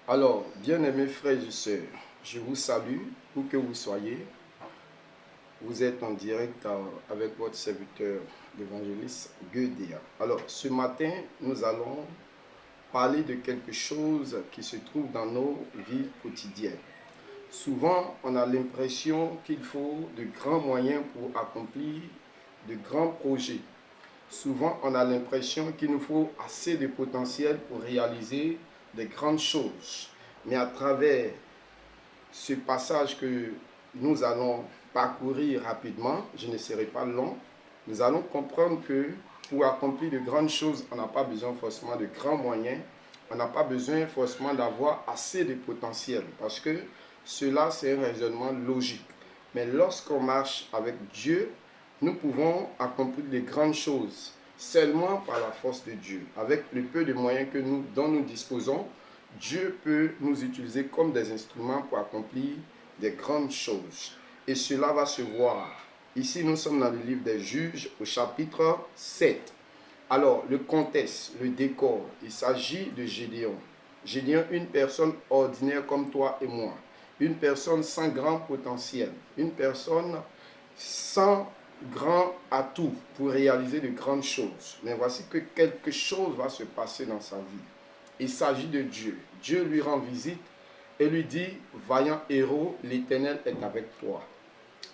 Alors, bien-aimés frères et sœurs, je vous salue, où que vous soyez. Vous êtes en direct avec votre serviteur, l'évangéliste Guédéa. Alors, ce matin, nous allons parler de quelque chose qui se trouve dans nos vies quotidiennes. Souvent, on a l'impression qu'il faut de grands moyens pour accomplir de grands projets. Souvent, on a l'impression qu'il nous faut assez de potentiel pour réaliser de grandes choses. Mais à travers ce passage que nous allons parcourir rapidement, je ne serai pas long, nous allons comprendre que pour accomplir de grandes choses, on n'a pas besoin forcément de grands moyens, on n'a pas besoin forcément d'avoir assez de potentiel, parce que cela, c'est un raisonnement logique. Mais lorsqu'on marche avec Dieu, nous pouvons accomplir de grandes choses seulement par la force de Dieu. Avec le peu de moyens dont nous disposons, Dieu peut nous utiliser comme des instruments pour accomplir des grandes choses. Et cela va se voir. Ici, nous sommes dans le livre des Juges au chapitre 7. Alors, le contexte, le décor, il s'agit de Gédéon. Gédéon, une personne ordinaire comme toi et moi. Une personne sans grand potentiel. Une personne sans grand atout pour réaliser de grandes choses. Mais voici que quelque chose va se passer dans sa vie. Il s'agit de Dieu. Dieu lui rend visite et lui dit, vaillant héros, l'Éternel est avec toi.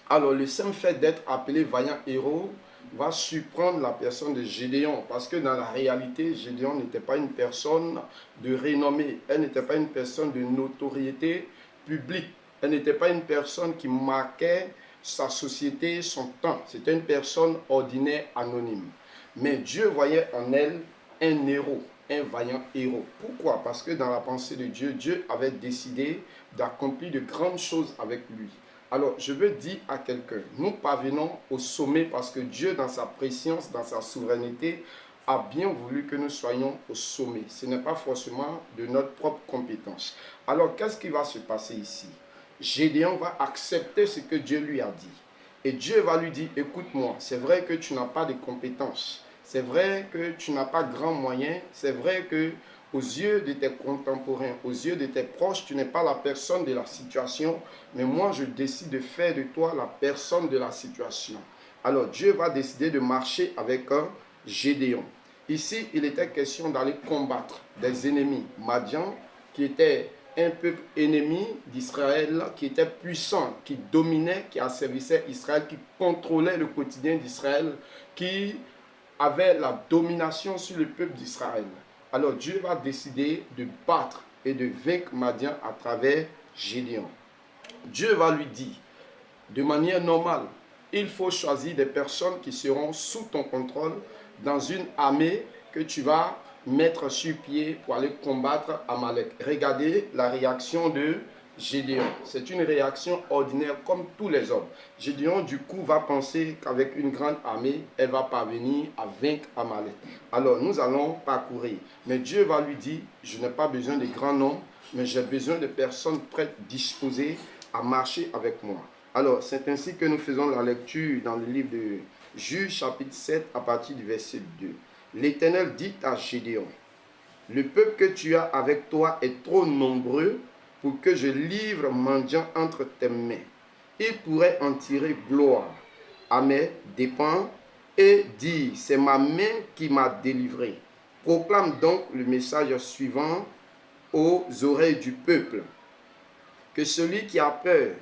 Alors le simple fait d'être appelé vaillant héros va surprendre la personne de Gédéon, parce que dans la réalité, Gédéon n'était pas une personne de renommée, elle n'était pas une personne de notoriété publique, elle n'était pas une personne qui marquait sa société, son temps. C'était une personne ordinaire, anonyme. Mais Dieu voyait en elle un héros, un vaillant héros. Pourquoi? Parce que dans la pensée de Dieu, Dieu avait décidé d'accomplir de grandes choses avec lui. Alors, je veux dire à quelqu'un, nous parvenons au sommet parce que Dieu, dans sa préscience, dans sa souveraineté, a bien voulu que nous soyons au sommet. Ce n'est pas forcément de notre propre compétence. Alors, qu'est-ce qui va se passer ici? Gédéon va accepter ce que Dieu lui a dit. Et Dieu va lui dire, écoute-moi, c'est vrai que tu n'as pas de compétences. C'est vrai que tu n'as pas grand moyen. C'est vrai que aux yeux de tes contemporains, aux yeux de tes proches, tu n'es pas la personne de la situation, mais moi je décide de faire de toi la personne de la situation. Alors Dieu va décider de marcher avec un Gédéon. Ici, il était question d'aller combattre des ennemis. Madian, qui était un peuple ennemi d'Israël, qui était puissant, qui dominait, qui asservissait Israël, qui contrôlait le quotidien d'Israël, qui avait la domination sur le peuple d'Israël. Alors Dieu va décider de battre et de vaincre Madian à travers Gédéon. Dieu va lui dire, de manière normale, il faut choisir des personnes qui seront sous ton contrôle dans une armée que tu vas mettre sur pied pour aller combattre Amalek. Regardez la réaction de Gédéon. C'est une réaction ordinaire comme tous les hommes. Gédéon, du coup, va penser qu'avec une grande armée, elle va parvenir à vaincre Amalek. Alors, nous allons parcourir. Mais Dieu va lui dire, je n'ai pas besoin de grands noms, mais j'ai besoin de personnes prêtes, disposées à marcher avec moi. Alors, c'est ainsi que nous faisons la lecture dans le livre de Juges, chapitre 7, à partir du verset 2. L'Éternel dit à Gédéon, le peuple que tu as avec toi est trop nombreux pour que je livre mendiant entre tes mains. Il pourrait en tirer gloire à mes dépens et dire, c'est ma main qui m'a délivré. Proclame donc le message suivant aux oreilles du peuple. Que celui qui a peur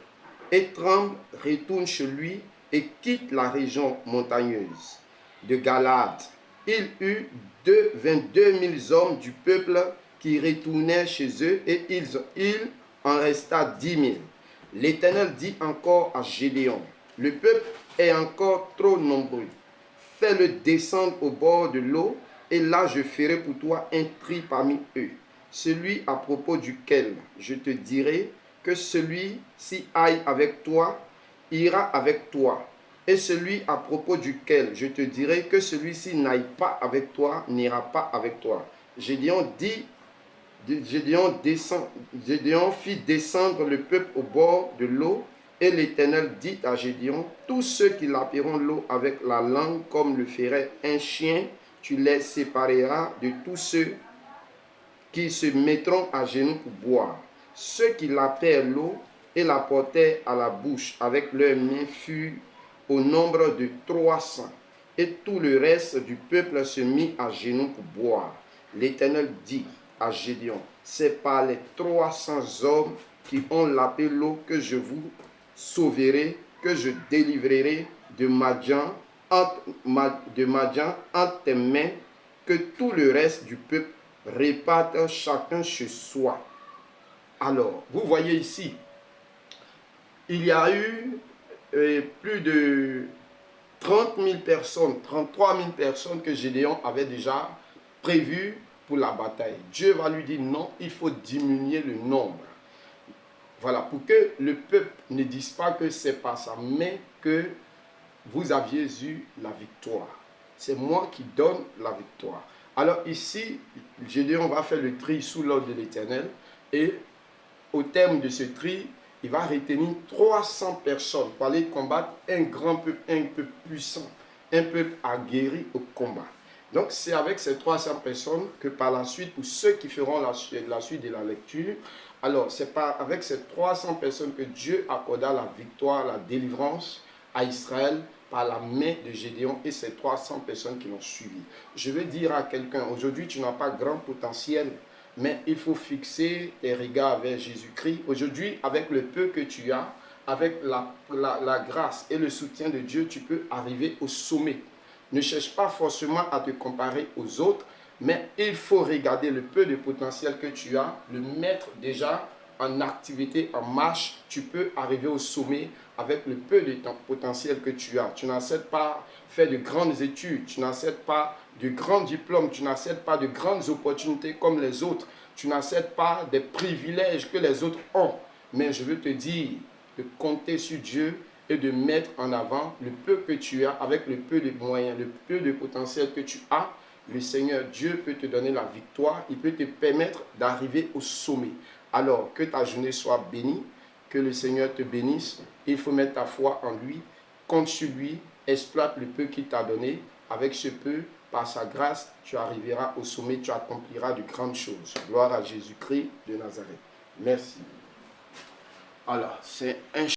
et tremble retourne chez lui et quitte la région montagneuse de Galade. Il eut 22 000 hommes du peuple qui retournaient chez eux et il en resta 10 000. L'Éternel dit encore à Gédéon, le peuple est encore trop nombreux. Fais-le descendre au bord de l'eau et là je ferai pour toi un tri parmi eux. Celui à propos duquel je te dirai que celui-ci aille avec toi, ira avec toi. Et celui à propos duquel je te dirai que celui-ci n'aille pas avec toi, n'ira pas avec toi. Gédéon fit descendre le peuple au bord de l'eau, et l'Éternel dit à Gédéon, tous ceux qui lapperont l'eau avec la langue comme le ferait un chien, tu les sépareras de tous ceux qui se mettront à genoux pour boire. Ceux qui lapèrent l'eau et la portèrent à la bouche avec leurs mains furent au nombre de 300. Et tout le reste du peuple se mit à genoux pour boire. L'Éternel dit à Gédéon, c'est par les 300 hommes qui ont lapé l'eau que je vous sauverai, que je délivrerai de Madian entre tes mains, que tout le reste du peuple réparte chacun chez soi. Alors, vous voyez ici, il y a eu plus de 30 000 personnes, 33 000 personnes que Gédéon avait déjà prévues pour la bataille. Dieu va lui dire non, il faut diminuer le nombre. Voilà, pour que le peuple ne dise pas que c'est pas ça, mais que vous aviez eu la victoire. C'est moi qui donne la victoire. Alors ici, Gédéon va faire le tri sous l'ordre de l'Éternel et au terme de ce tri, il va retenir 300 personnes pour aller combattre un grand peuple, un peuple puissant, un peuple aguerri au combat. Donc c'est avec ces 300 personnes que par la suite, pour ceux qui feront la suite de la lecture, alors c'est avec ces 300 personnes que Dieu accorda la victoire, la délivrance à Israël par la main de Gédéon et ces 300 personnes qui l'ont suivi. Je veux dire à quelqu'un, aujourd'hui tu n'as pas grand potentiel, mais il faut fixer tes regards vers Jésus-Christ. Aujourd'hui, avec le peu que tu as, avec la grâce et le soutien de Dieu, tu peux arriver au sommet. Ne cherche pas forcément à te comparer aux autres, mais il faut regarder le peu de potentiel que tu as, le mettre déjà en activité, en marche. Tu peux arriver au sommet avec le peu de potentiel que tu as. Tu n'acceptes pas faire de grandes études, tu n'acceptes pas de grands diplômes, tu n'acceptes pas de grandes opportunités comme les autres, tu n'acceptes pas des privilèges que les autres ont. Mais je veux te dire de compter sur Dieu et de mettre en avant le peu que tu as avec le peu de moyens, le peu de potentiel que tu as. Le Seigneur Dieu peut te donner la victoire, il peut te permettre d'arriver au sommet. Alors que ta journée soit bénie, que le Seigneur te bénisse. Il faut mettre ta foi en lui, compte sur lui, exploite le peu qu'il t'a donné. Avec ce peu, par sa grâce, tu arriveras au sommet, tu accompliras de grandes choses. Gloire à Jésus-Christ de Nazareth. Merci. Alors, c'est un